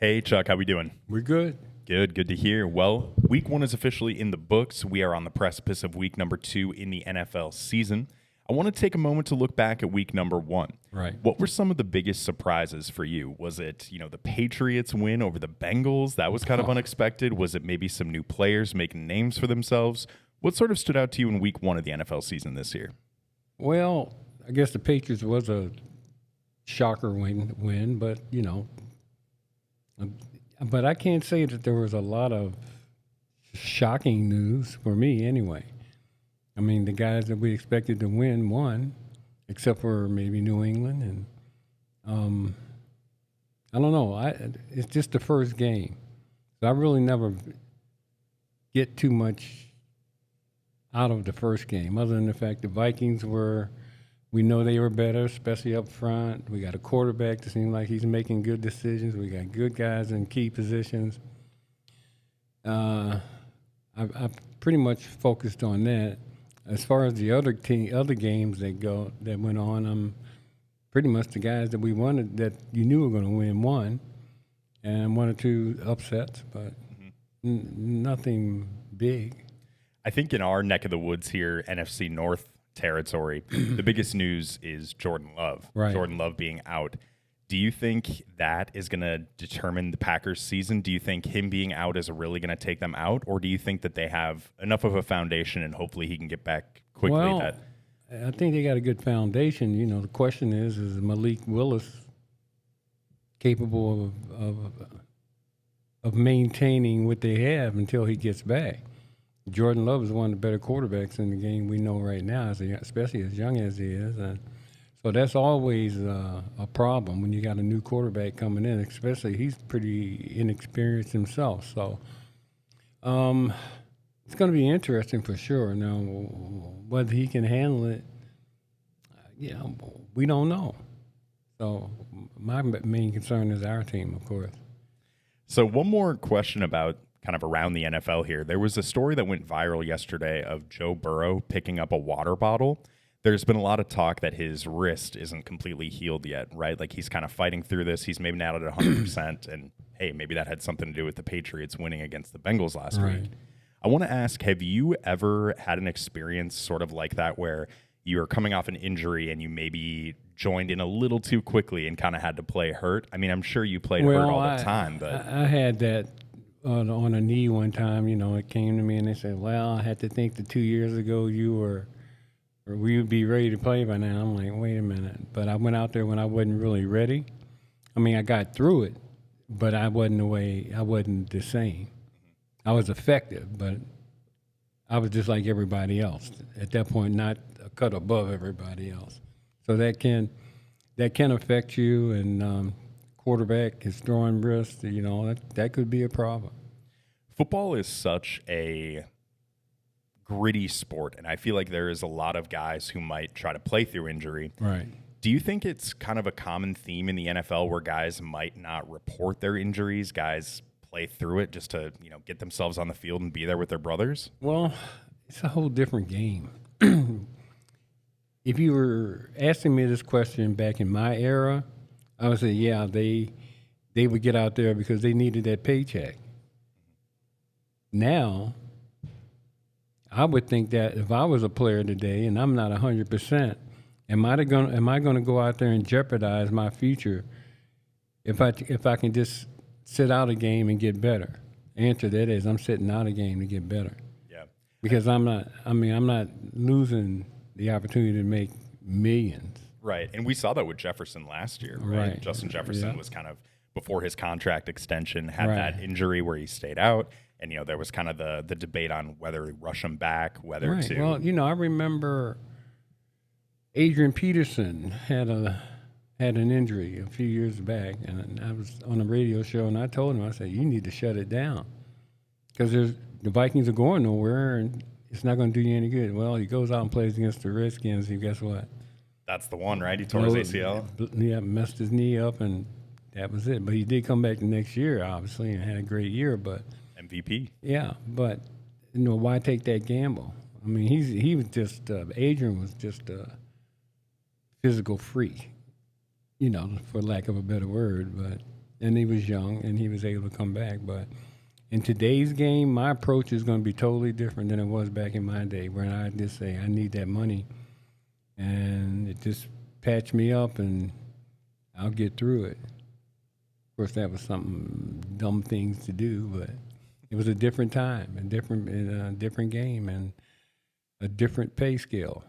Hey, Chuck, how we doing? We're good. Good to hear. Well, week one is officially in the books. We are on the precipice of week number 2 in the NFL season. I want to take a moment to look back at week number 1. Right. What were some of the biggest surprises for you? Was it, the Patriots win over the Bengals? That was kind of unexpected. Was it maybe some new players making names for themselves? What sort of stood out to you in week 1 of the NFL season this year? Well, I guess the Patriots was a shocker win, but, but I can't say that there was a lot of shocking news for me anyway. I mean, the guys that we expected to win won, except for maybe New England. And I don't know. It's just the first game. So I really never get too much out of the first game, other than the fact the Vikings we know they were better, especially up front. We got a quarterback that seems like he's making good decisions. We got good guys in key positions. I pretty much focused on that. As far as the other games that went on, pretty much the guys that we wanted, that you knew were going to win, won, and 1 or 2 upsets, but nothing big. I think in our neck of the woods here, NFC North territory, the biggest news is Jordan Love. Right. Jordan Love being out. Do you think that is going to determine the Packers' season? Do you think him being out is really going to take them out? Or do you think that they have enough of a foundation and hopefully he can get back quickly? Well, I think they got a good foundation. The question is Malik Willis capable of maintaining what they have until he gets back? Jordan Love is one of the better quarterbacks in the game we know right now, especially as young as he is. And so that's always a problem when you got a new quarterback coming in, especially he's pretty inexperienced himself. So it's going to be interesting for sure. Now, whether he can handle it, we don't know. So my main concern is our team, of course. So one more question about kind of around the NFL here. There was a story that went viral yesterday of Joe Burrow picking up a water bottle. There's been a lot of talk that his wrist isn't completely healed yet, right? Like he's kind of fighting through this. He's maybe not at 100%. And hey, maybe that had something to do with the Patriots winning against the Bengals last week. I want to ask, have you ever had an experience sort of like that where you're coming off an injury and you maybe joined in a little too quickly and kind of had to play hurt? I mean, I'm sure you played hurt all the time, but I had that on a knee one time. It came to me and they said, well, I had to think that 2 years ago we would be ready to play by now. I'm like, wait a minute. But I went out there when I wasn't really ready. I mean, I got through it, but I wasn't the same. I was effective, but I was just like everybody else. At that point, not a cut above everybody else. So that can affect you, and quarterback is throwing wrists, that could be a problem. Football is such a gritty sport, and I feel like there is a lot of guys who might try to play through injury. Right. Do you think it's kind of a common theme in the NFL where guys might not report their injuries, guys play through it just to, get themselves on the field and be there with their brothers? Well, it's a whole different game. If you were asking me this question back in my era, I would say, yeah, they would get out there because they needed that paycheck. Now, I would think that if I was a player today and I'm not 100%, am I going to go out there and jeopardize my future if I can just sit out a game and get better? Answer that is, I'm sitting out a game to get better. Yeah. Because I'm not losing the opportunity to make millions. Right. And we saw that with Jefferson last year, right? Justin Jefferson was kind of, before his contract extension, had that injury where he stayed out. And, there was kind of the debate on whether to rush him back, whether to. Well, I remember Adrian Peterson had an injury a few years back, and I was on a radio show, and I told him, I said, you need to shut it down because the Vikings are going nowhere, and it's not going to do you any good. Well, he goes out and plays against the Redskins, and guess what? That's the one, right? He tore his ACL. Yeah, messed his knee up, and that was it. But he did come back the next year, obviously, and had a great year. But MVP. Yeah, but why take that gamble? I mean, he was just Adrian was just a physical freak, for lack of a better word. But and he was young, and he was able to come back. But in today's game, my approach is going to be totally different than it was back in my day, where I just say, I need that money, and it just patch me up, and I'll get through it. Of course, that was some dumb things to do, but it was a different time, a different game, and a different pay scale.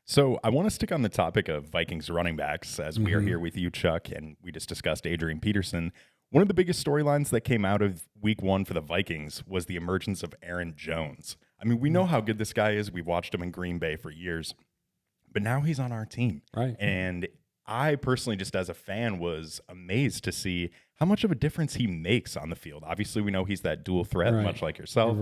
So I want to stick on the topic of Vikings running backs as we are here with you, Chuck, and we just discussed Adrian Peterson. One of the biggest storylines that came out of week 1 for the Vikings was the emergence of Aaron Jones. I mean, we know how good this guy is. We've watched him in Green Bay for years, but now he's on our team. Right. And I personally, just as a fan, was amazed to see how much of a difference he makes on the field. Obviously, we know he's that dual threat, much like yourself,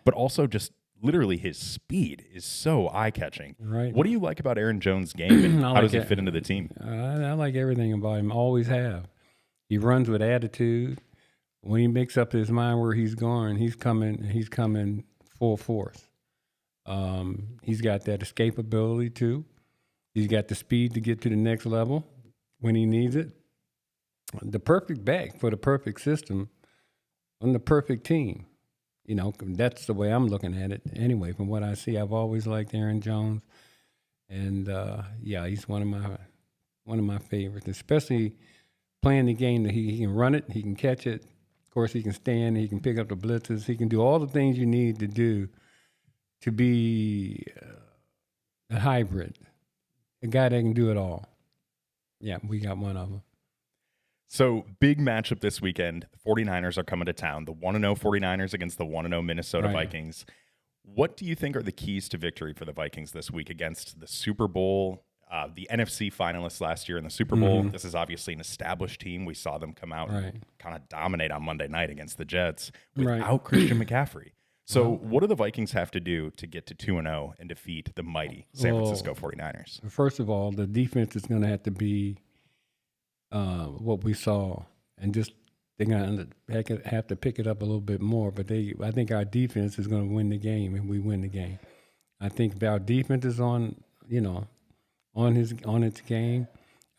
but also just literally his speed is so eye-catching. Right. What do you like about Aaron Jones' game, and how does he fit into the team? I like everything about him. Always have. He runs with attitude. When he makes up his mind where he's going, he's coming full force. He's got that escapability too. He's got the speed to get to the next level when he needs it. The perfect back for the perfect system on the perfect team. You know, that's the way I'm looking at it. Anyway, from what I see, I've always liked Aaron Jones, and he's one of my favorites. Especially playing the game that he can run it, he can catch it. Of course, he can stand, he can pick up the blitzes, he can do all the things you need to do to be a hybrid, a guy that can do it all. Yeah, we got one of them. So, big matchup this weekend. The 49ers are coming to town. The 1-0 49ers against the 1-0 Minnesota Vikings. What do you think are the keys to victory for the Vikings this week against the Super Bowl, the NFC finalists last year in the Super Bowl? This is obviously an established team. We saw them come out and kind of dominate on Monday night against the Jets without Christian McCaffrey. So, what do the Vikings have to do to get to 2-0 and defeat the mighty San Francisco 49ers? First of all, the defense is going to have to be what we saw, and just they're going to have to pick it up a little bit more. But I think our defense is going to win the game, and we win the game. I think if our defense is on its game,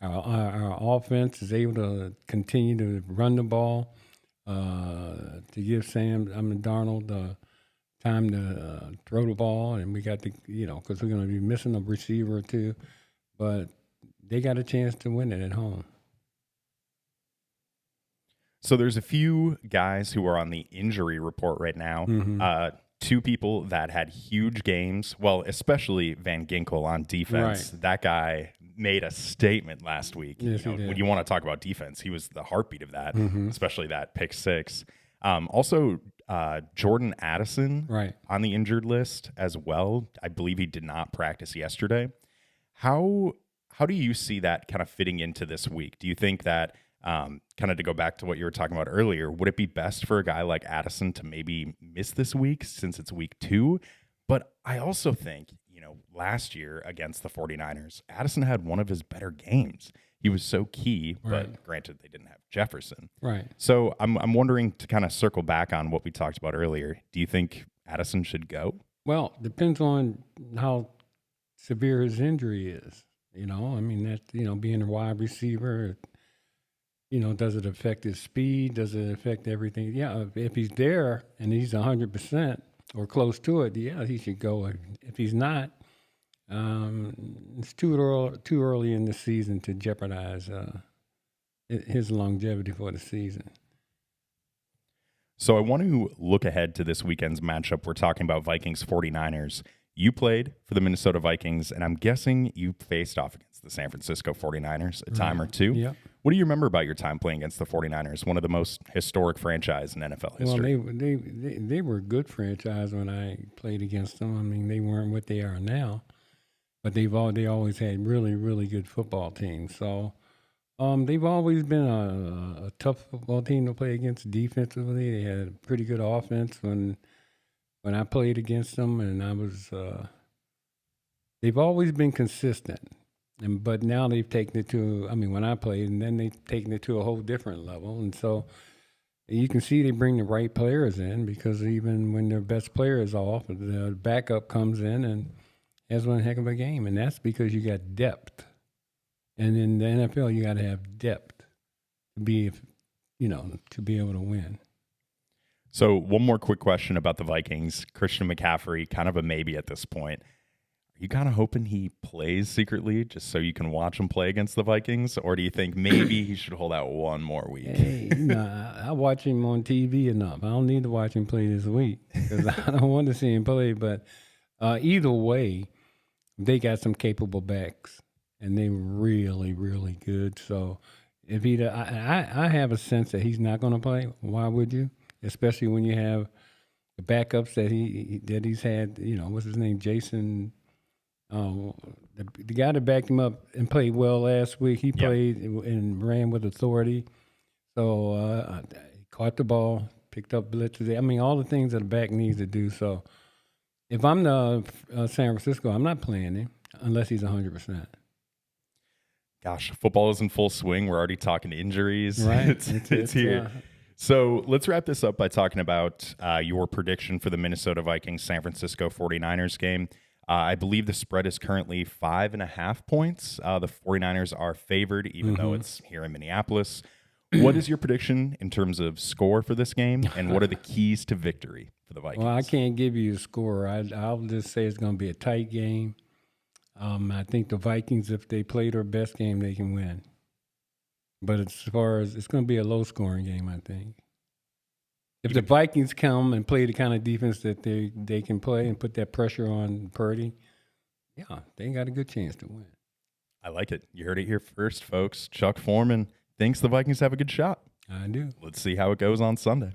our offense is able to continue to run the ball, to give Darnold the time to throw the ball, and we got to because we're going to be missing a receiver or two, but they got a chance to win it at home. So there's a few guys who are on the injury report right now. 2 people that had huge games. Well, especially Van Ginkel on defense. That guy made a statement last week. Yes, he did. When you want to talk about defense, he was the heartbeat of that, especially that pick 6. Also, Jordan Addison on the injured list as well. I believe he did not practice yesterday. How do you see that kind of fitting into this week? Do you think that kind of to go back to what you were talking about earlier, would it be best for a guy like Addison to maybe miss this week since it's week 2? But I also think, last year against the 49ers, Addison had one of his better games. He was so key, but granted, they didn't have Jefferson. Right. So I'm wondering, to kind of circle back on what we talked about earlier, do you think Addison should go? Well, depends on how severe his injury is. Being a wide receiver, does it affect his speed? Does it affect everything? Yeah, if he's there and he's 100% or close to it, yeah, he should go. If he's not, it's too early in the season to jeopardize his longevity for the season. So I want to look ahead to this weekend's matchup. We're talking about Vikings 49ers. You played for the Minnesota Vikings, and I'm guessing you faced off against the San Francisco 49ers a time or two. Yep. What do you remember about your time playing against the 49ers, one of the most historic franchise in NFL history? Well, they were a good franchise when I played against them. I mean, they weren't what they are now, but they always had really, really good football teams. So they've always been a tough football team to play against defensively. They had a pretty good offense when I played against them, and they've always been consistent. But now they've taken it when I played, and then they've taken it to a whole different level. And so you can see they bring the right players in, because even when their best player is off, the backup comes in and has one heck of a game. And that's because you got depth. And in the NFL, you got to have depth. to be, to be able to win. So one more quick question about the Vikings. Christian McCaffrey, kind of a maybe at this point. Are you kind of hoping he plays secretly just so you can watch him play against the Vikings? Or do you think maybe he should hold out one more week? Hey, I watch him on TV enough. I don't need to watch him play this week because I don't want to see him play. But either way, they got some capable backs, and they're really, really good. So if I have a sense that he's not going to play. Why would you? Especially when you have the backups that he's had. What's his name? Jason. The guy that backed him up and played well last week. He played and ran with authority. So he caught the ball, picked up blitzes. I mean, all the things that a back needs to do. So if I'm the San Francisco, I'm not playing him unless he's 100%. Gosh, football is in full swing. We're already talking injuries. Right. It's here. So let's wrap this up by talking about your prediction for the Minnesota Vikings San Francisco 49ers game. I believe the spread is currently 5.5 points. The 49ers are favored, even though it's here in Minneapolis. What is your prediction in terms of score for this game, and what are the keys to victory for the Vikings? Well, I can't give you a score. I'll just say it's going to be a tight game. I think the Vikings, if they play their best game, they can win. But as far as it's going to be a low-scoring game, I think. If the Vikings come and play the kind of defense that they can play and put that pressure on Purdy, they got a good chance to win. I like it. You heard it here first, folks. Chuck Foreman thinks the Vikings have a good shot. I do. Let's see how it goes on Sunday.